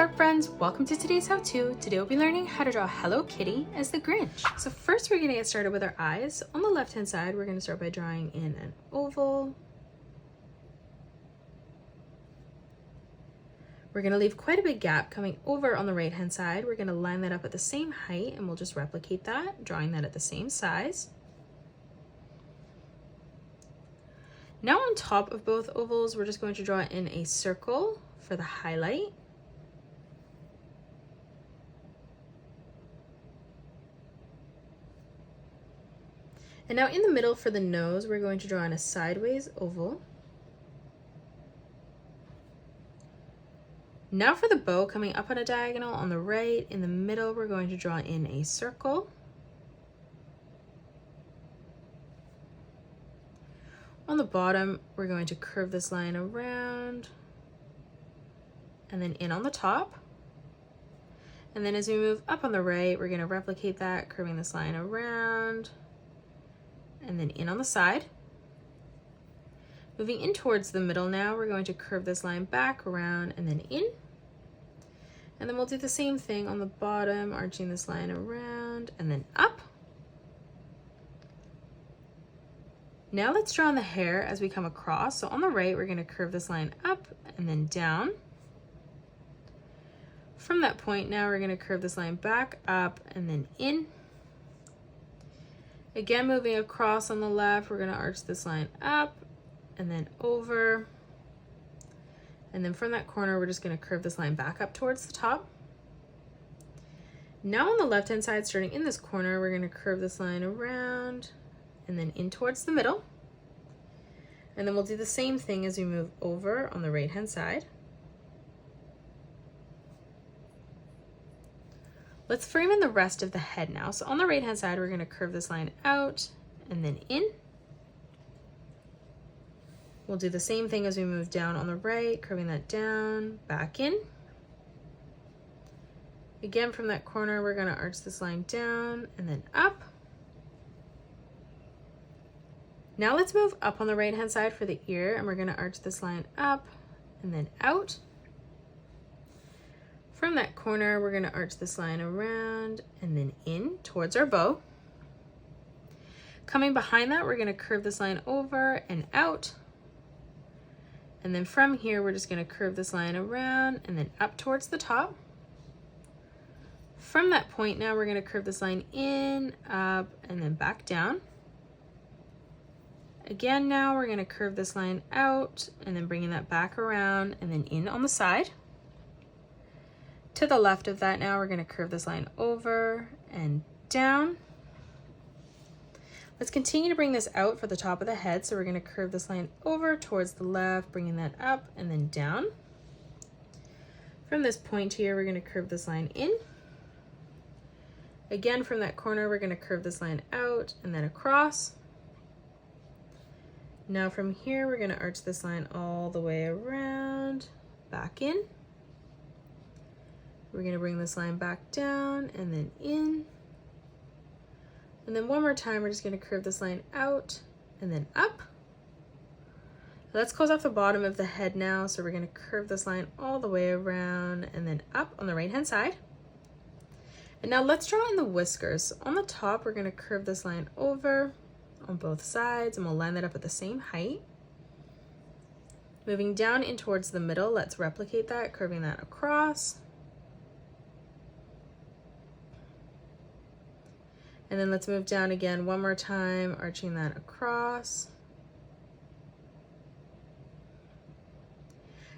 art friends, welcome to today's how-to. Today we'll be learning how to draw Hello Kitty as the Grinch. So first we're going to get started with our eyes. On the left hand side we're going to start by drawing in an oval. We're going to leave quite a big gap coming over on the right hand side. We're going to line that up at the same height and we'll just replicate that, drawing that at the same size. Now on top of both ovals we're just going to draw in a circle for the highlight. And now in the middle for the nose, we're going to draw in a sideways oval. Now for the bow, coming up on a diagonal on the right, in the middle, we're going to draw in a circle. On the bottom, we're going to curve this line around and then in on the top. And then as we move up on the right, we're going to replicate that, curving this line around and then in on the side. Moving in towards the middle now, we're going to curve this line back around and then in. And then we'll do the same thing on the bottom, arching this line around and then up. Now let's draw on the hair as we come across. So on the right, we're going to curve this line up and then down. From that point now, we're going to curve this line back up and then in. Again, moving across on the left, we're going to arch this line up and then over. And then from that corner, we're just going to curve this line back up towards the top. Now on the left-hand side, starting in this corner, we're going to curve this line around and then in towards the middle. And then we'll do the same thing as we move over on the right-hand side. Let's frame in the rest of the head now. So on the right hand side, we're going to curve this line out and then in. We'll do the same thing as we move down on the right, curving that down, back in. Again, from that corner, we're going to arch this line down and then up. Now let's move up on the right hand side for the ear and we're going to arch this line up and then out. From that corner, we're going to arch this line around and then in towards our bow. Coming behind that, we're going to curve this line over and out. And then from here, we're just going to curve this line around and then up towards the top. From that point now, we're going to curve this line in, up, and then back down. Again, now we're going to curve this line out and then bringing that back around and then in on the side. To the left of that now, we're going to curve this line over and down. Let's continue to bring this out for the top of the head. So we're going to curve this line over towards the left, bringing that up and then down. From this point here, we're going to curve this line in. Again, from that corner, we're going to curve this line out and then across. Now from here, we're going to arch this line all the way around, back in. We're going to bring this line back down and then in. And then one more time, we're just going to curve this line out and then up. Let's close off the bottom of the head now. So we're going to curve this line all the way around and then up on the right-hand side. And now let's draw in the whiskers. So on the top, we're going to curve this line over on both sides and we'll line that up at the same height. Moving down in towards the middle, let's replicate that, curving that across. And then let's move down again one more time, arching that across.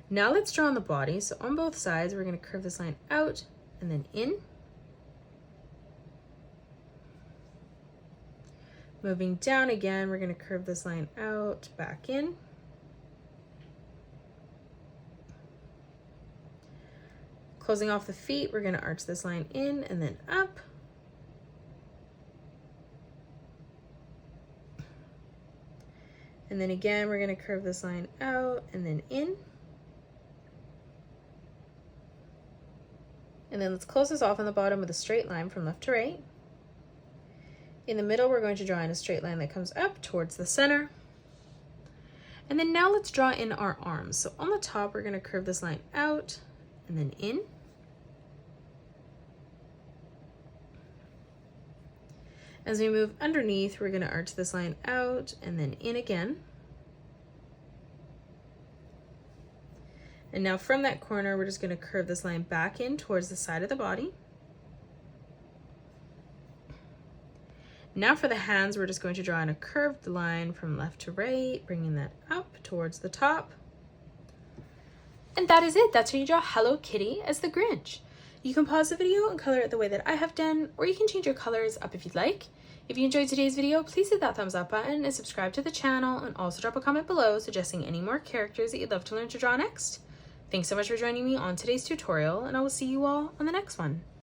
Now let's draw on the body. So on both sides, we're going to curve this line out and then in. Moving down again, we're going to curve this line out, back in. Closing off the feet, we're going to arch this line in and then up. And then again, we're going to curve this line out and then in. And then let's close this off on the bottom with a straight line from left to right. In the middle, we're going to draw in a straight line that comes up towards the center. And then now let's draw in our arms. So on the top, we're going to curve this line out and then in. As we move underneath, we're going to arch this line out and then in again. And now from that corner, we're just going to curve this line back in towards the side of the body. Now for the hands, we're just going to draw in a curved line from left to right, bringing that up towards the top. And that is it. That's how you draw Hello Kitty as the Grinch. You can pause the video and color it the way that I have done, or you can change your colors up if you'd like. If you enjoyed today's video, please hit that thumbs up button and subscribe to the channel, and also drop a comment below suggesting any more characters that you'd love to learn to draw next. Thanks so much for joining me on today's tutorial, and I will see you all on the next one.